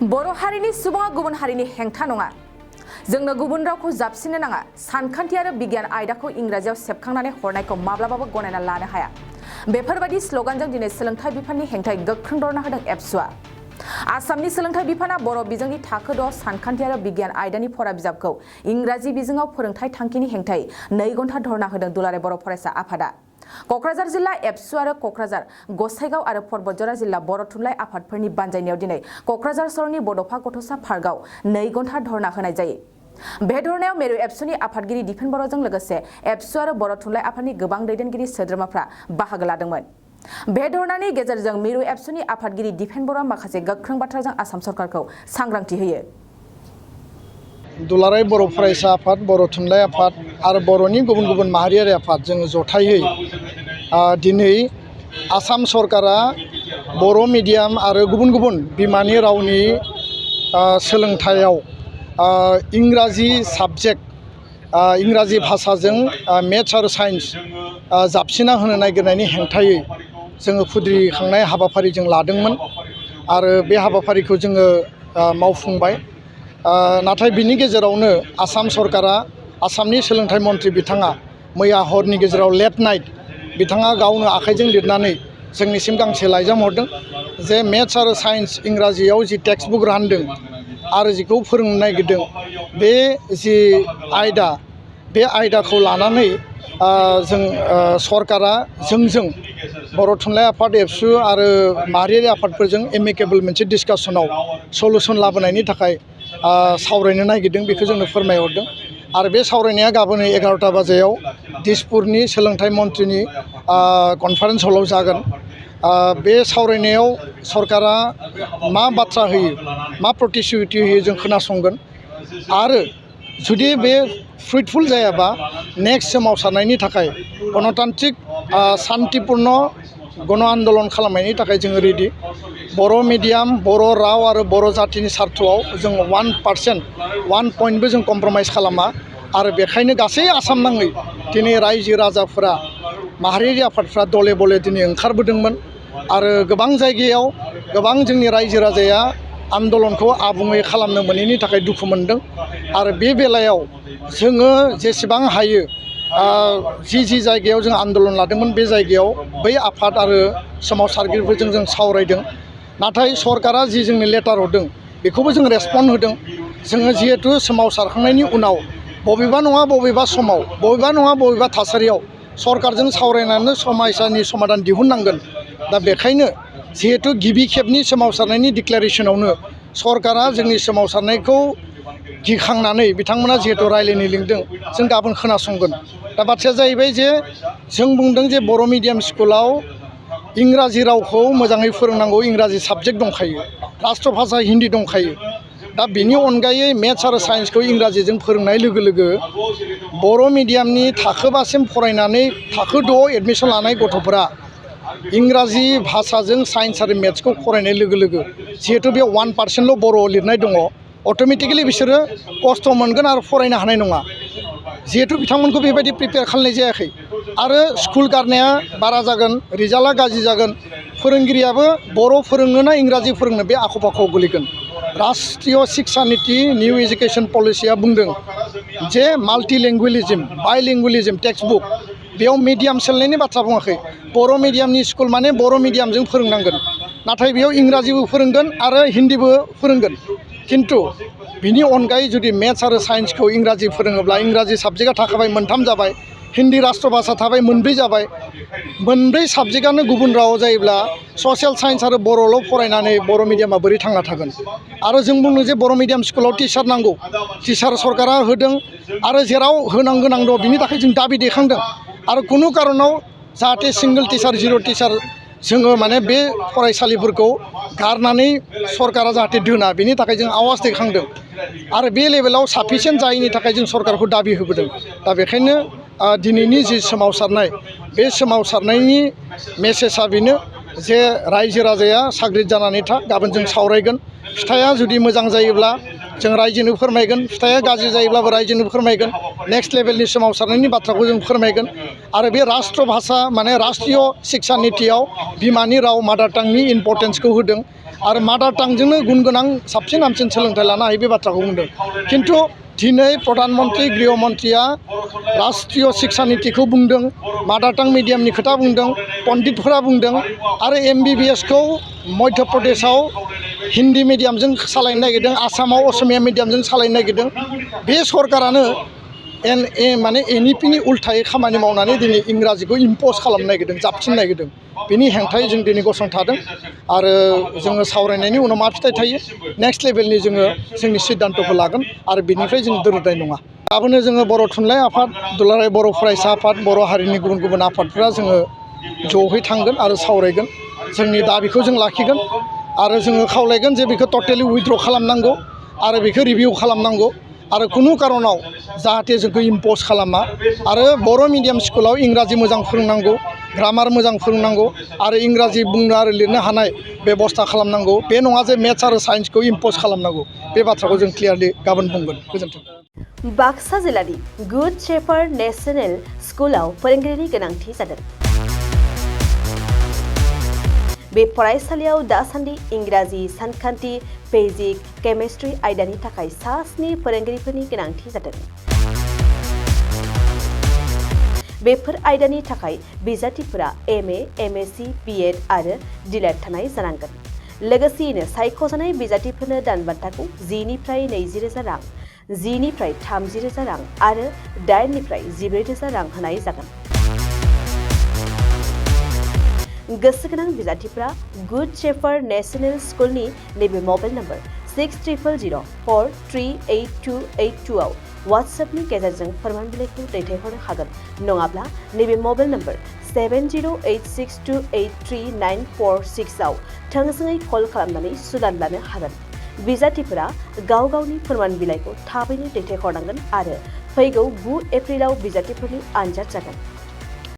बर' हारिनि सुबुङा गुबुन हारिनि हेंथा नङा। जोंनो गुबुन रावखौ जाबसिननो नाङा। सानखान्थि आरो बिगियान आयदाखौ इंराजियाव सेबखांनानै हरनायखौ माब्लाबाबो गनायना लानो हाया। बेफोरबायदि स्ल'गानजों दिनै सोलोंथाइ बिफाननि हेंथायै गोख्रों दरना होदों एबसुआ। आसामनि सोलोंथाइ बिफाना बर' बिजोंनि थाखो 6 सानखान्थि आरो बिगियान आयदानि फरा बिजाबखौ इंराजि बिजोङाव फोरोंथाय थांखिनि हेंथायै 2 घन्टा धरना होदों दुलाराय बर' फरायसा आफादा। क'क्राझार जिल्ला एबसु आरो क'क्राझार गसाइगाव आरो परबतजरा जिल्ला बर' थुनलाइ आफादफोरनि बानजायनायाव दिनै क'क्राझार सहरनि बड'फा गथ'सा पार्कआव 2 घन्टा धरना होनाय जायो। बे धरनायाव मेरु एबसुनि आफादगिरि दिपेन बर'जों लोगोसे एबसु आरो बर' थुनलाइ आफादनि गोबां दैदेनगिरि सोद्रोमाफ्रा बाहागो लादोंमोन। बे धरनानि गेजेरजों मेरु एबसुनि आफादगिरि दिपेन बर'आ माखासे गोख्रों बाथ्राजों आसाम सरकारखौ सांग्रांथि होयो। दुलाराय बर' फरायसा आफाद, बर' थुनलाइ आफाद आरो बर'नि गुबुन गुबुन माहारियारि आफाद जोङो जथायै दिनै आसाम सरकारा बर' मिडियाम आरो गुबुन गुबुन बिमानि रावनि सोलोंथायाव इंराजि साबजेक्ट इंराजि भाषाजों मेथ्स आरो साइन्स जाबसिना होनो नागिरनायनि हेंथायै जोङो खुद्रिखांनाय हाबाफारि जों लादोंमोन आरो बे हाबाफारिखौ जोङो मावफुंबाय। नाथाय बिनि गेजेरावनो आसाम सरकारा आसामनि सोलोंथाइ मन्थ्रि बिथाङा मैया हरनि गेजेराव लेट नाइट बिथाङा गावनो आखाइजों लिरनानै जोंनिसिम गांसे लाइजाम हरदों जे मेथ्स आरो साइन्स इंराजियाव जि टेक्सट बुक रानदों आरो जिखौ फोरोंनो नागिरदों बे जि आयदा बे आयदाखौ लानानै जों सरकारा जोंजों बर' थुनलाइ आफाद एबसु आरो माहारियारि आफादफोरजों एमिकेबल मोनसे डिसकासनाव सलुसन लाबोनायनि थाखाय सावरायनो नागिरदों बेखौ जोंनो फोरमायहरदों आरो बे सावरायनाया गाबोन 11टा बाजियाव दिसपुरनि सोलोंथाइ मन्थ्रिनि कनफारेन्स हलाव जागोन। बे सावरायनायाव सरकारा मा बाथ्रा होयो मा प्रतिश्रुति होयो जों खोनासंगोन आरो जुदि बे फ्रुइटफुल जायाबा नेक्स्ट सोमावसारनायनि थाखाय गणतान्त्रिक शान्तिपुर्ण गण आन्दलन खालामनायनि थाखाय जोङो रेडि। बर' मिडियाम बर' राव आरो बर' जातिनि सार्थआव जों 1% 1 पइन्टबो जों कमप्रमाइस खालामा आरो बेखायनो गासै आसाम नाङै दिनै रायजो राजाफोरा माहारियारि आफादफ्रा दले बले दिनै ओंखारबोदोंमोन आरो गोबां जायगायाव गोबां जोंनि रायजो राजाया आन्दलनखौ आबुङै खालामनो मोनैनि थाखाय दुखु मोनदों आरो बे बेलायाव जोङो जेसेबां हायो जि जायगायाव जों आन्दलन लादोंमोन बे जायगायाव बै आफाद आरो सोमावसारगिरिफोरजों जों सावरायदों। नाथाय सरकारा जि जोंनो लेटार हरदों बेखौबो जों रेसपन्ड होदों। जोङो जिहेथु सोमावसारखांनायनि उनाव बबेबा नङा बबेबा समाव बबेबा नङा बबेबा थासारियाव सरकारजों सावरायनानै समस्यानि समाधान दिहुननांगोन। दा बेखायनो जिहेथु गिबि खेबनि सोमावसारनायनि डिक्लेरेसनावनो सरकारा जोंनि सोमावसारनायखौ गिखांनानै बिथांमोना जिहेतु रायलायनो लिंदों जों गाबोन खोनासंगोन। दा बाथ्राया जाहैबाय जे जों बुंदों जे बर' मिडियाम स्कुलाव इंराजि रावखौ मोजाङै फोरोंनांगौ, इंराजि साबजेक्ट दंखायो, राष्ट्र भाषा हिन्दी दंखायो। दा बेनि अनगायै मेथ्स आरो साइन्सखौ इंराजिजों फोरोंनाय लोगो लोगो बर' मिडियामनि थाखो 5सिम फरायनानै थाखो 6 एडमिसन लानाय गथ'फोरा इंराजि भाषाजों साइन्स आरो मेथ्सखौ फरायनाय लोगो लोगो जिहेतु बे 1%ल' बर' लिरनाय दङ अट'मेटिकेलि बिसोरो खस्थ' मोनगोन आरो फरायनो हानाय नङा। जिहेतु बिथांमोनखौ बेबायदि प्रिपेयार खालामनाय जायाखै आरो स्कुल गारनाया बारा जागोन, रिजाल्टआ गाज्रि जागोन, फोरोंगिरियाबो बर' फोरोंनो ना इंराजि फोरोंनो बे आख' फाख'आव गोलैगोन। राष्ट्रीय शिक्षा नीति निउ एजुकेशन पलिसिया बुंदों जे माल्टिलेंगुवेलिज्म बाइलिंगुवेलिज्म टेक्सट बुक बेयाव मिडियाम सोलायनायनि बाथ्रा बुङाखै। बर' मिडियामनि स्कुल माने बर' मिडियामजों फोरोंनांगोन, नाथाय बेयाव इंराजिबो फोरोंगोन आरो हिन्दीबो फोरोंगोन। खिन्थु बिनि अनगायै जुदि मेथ्स आरो साइन्सखौ इंराजि फोरोङोब्ला इंराजि साबजेक्टआ थाखाबाय 3 जाबाय, हिन्दी राष्ट्र भाषा थाबाय 4 जाबाय। 4 साबजेक्टआनो गुबुन राव जायोब्ला ससियेल साइन्स आरो बर'ल' फरायनानै बर' मिडियामा बोरै थांना थागोन? आरो जों बुंनो जे बर' मिडियाम स्कुलाव टिचार नांगौ, टिचार सरकारा होदों आरो जेराव होनांगौ गोनां दं बिनि थाखाय जों दाबि दैखांदों आरो खुनु कारनाव जाहाथे सिंगल टिचार जिर' टिचार जोङो माने बे फरायसालिफोरखौ गारनानै सरकारा जाहाथे दोना बेनि थाखाय जों आवाज दैखांदों आरो बे लेभेलाव साफिसियेन्ट जायैनि थाखाय जों सरकारखौ दाबि होबोदों। दा बेखायनो दिनैनि जि सोमावसारनाय बे सोमावसारनायनि मेसेजआ बेनो जे रायजो राजाया साग्रिद जानानै था, गाबोन जों सावरायगोन। फिथाइया जुदि मोजां जायोब्ला जों रायजोनो फोरमायगोन फिथाइया गाज्रि जायोब्लाबो रायजोनो फोरमायगोन नेक्स्ट लेभेलनि सोमावसारनायनि बाथ्राखौ जों फोरमायगोन आरो बे राष्ट्र भाषा माने राष्ट्रीय शिक्षा नीतियाव बिमानि राव मादार टांनि इम्पर्टेन्सखौ होदों आरो मादार टांजोंनो गुन गोनां साबसिन हामसिन सोलोंथाइ लानो हायो बे बाथ्राखौ बुंदों खिन्थु दिनै प्रधान मन्त्रि गृह मन्त्रिया राष्ट्रीय शिक्षा नीतिखौ बुंदों मादार टां मिडियामनि खोथा बुंदों पण्डितफोरा बुंदों आरो MBBSखौ मध्य प्रदेशआव हिन्दी मिडियामजों सालायनो नागिरदों आसामाव असमिया मिडियामजों सालायनो नागिरदों बे सरकारानो माने NEPनि उल्थायै खामानि मावनानै दिनै इंराजिखौ इम्प'ज खालामनो नागिरदों जाबसिननो नागिरदों बेनि हेंथायै जों दिनै गसंथादों आरो जोङो सावरायनायनि उनाव मा फिथाइ थायो नेक्स्ट लेभेलनि जोङो जोंनि सिद्धान्त'खौ लागोन आरो बेनिफ्राय जों दोरोदनाय नङा गाबोनो जोङो बर' थुनलाइ आफाद दुलाराय बर' फरायसा आफाद बर' हारिनि गुबुन गुबुन आफादफोरा जोङो ज'है थांगोन आरो सावरायगोन जोंनि दाबिखौ जों लाखिगोन आरो जोङो खावलायगोन जे बेखौ टटेलि उइथड्र खालामनांगौ आरो बेखौ रिभिउ खालामनांगौ आरो खुनु कारनाव जाहाथे जोंखौ इम्प'ज खालामा आरो बर' मिडियाम स्कुलाव इंराजि मोजां फोरोंनांगौ ग्रामार मोजां फोरोंनांगौ आरो इंराजि बुंनो आरो लिरनो हानाय बेबस्था खालामनांगौ बे नङा जे मेथ्स आरो साइन्सखौ इम्प'ज खालामनांगौ बे बाथ्राखौ जों क्लियारलि गाबोन बुंगोन गोजोन्थों। बाक्सा जिल्लानि गुड शेफार्ड नेशनेल स्कुलाव फोरोंगिरिनि गोनांथि जादों। बे फरायसालियाव दासान्दि इंराजि सानखान्थि फिजिक केमिस्ट्रि आयदानि थाखाय सा 7 फोरोंगिरिफोरनि गोनांथि जादों। बेफोर आयदानि थाखाय बिजाथिफोरा MA, MSc, BEd आरो DLED थानाय जानांगोन। लोगोसेयैनो सायख'जानाय बिजाथिफोरनो दानबान्थाखौ 10 निफ्राय 20,000 रां, 10 निफ्राय 30,000 रां आरो 8 निफ्राय 14,000 रां होनाय जागोन। गोसो गोनां बिजाथिफोरा गुड शेफार्ड नेशनेल स्कुलनि नैबे मबाइल नम्बर 600004382882 आव वाट्सएपनि गेजेरजों फोरमान बिलाइखौ दैथायहरनो हागोन नङाब्ला नैबे मबाइल नम्बर 7086283946 आव थोंजोङै कल खालामनानै सुलाद लानो हागोन। बिजाथिफोरा गाव गावनि फोरमान बिलाइखौ थाबैनो दैथायहरनांगोन आरो फैगौ 9 एप्रिलाव बिजाथिफोरनि आनजाद जागोन।